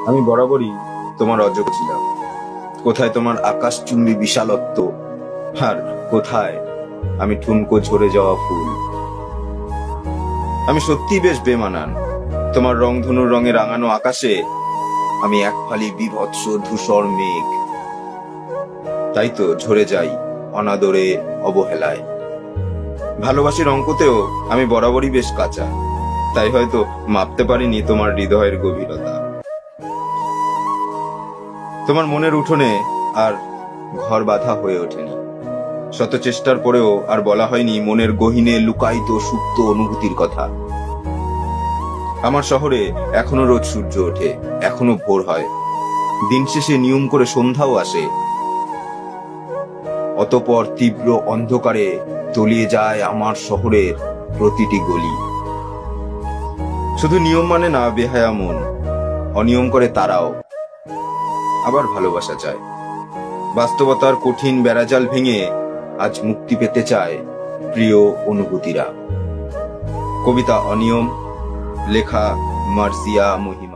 আমি বরাবরই তোমার অযোগ্য ছিলাম। কোথায় তোমার আকাশচুম্বী বিশালত্ব, আর কোথায় আমি ঠুনকো ঝরে যাওয়া ফুল। আমি সত্যিই বেশ বেমানান। তোমার রংধনুর রঙে রাঙানো আকাশে আমি এক ফালি বীভৎস ধূসর মেঘ। তাই তো ঝরে যাই অনাদরে, অবহেলায়। ভালোবাসির অঙ্কতেও আমি বরাবরই বেশ কাঁচা। তাই হয়তো মাপতে পারিনি তোমার হৃদয়ের গভীরতা। তোমার মনের উঠোনে আর ঘর বাঁধা হয়ে ওঠেনি। শত চেষ্টার পরেও আর বলা হয়নি মনের গহীনে লুকায়িত সুপ্ত অনুভূতির কথা। আমার শহরে এখনো রোজ সূর্য ওঠে, এখনো ভোর হয়, দিন শেষে নিয়ম করে সন্ধ্যাও আসে। অতঃপর তীব্র অন্ধকারে তলিয়ে যায় আমার শহরের প্রতিটি গলি। শুধু নিয়ম মানে না বেহায়া মন, অনিয়ম করে তারাও। আবার ভালোবাসা চায়। বাস্তবতার কঠিন বেড়াজাল ভেঙে আজ মুক্তি পেতে চায় প্রিয় অনুভূতিরা। কবিতা অনিয়ম, লেখা মার্জিয়া মহিম।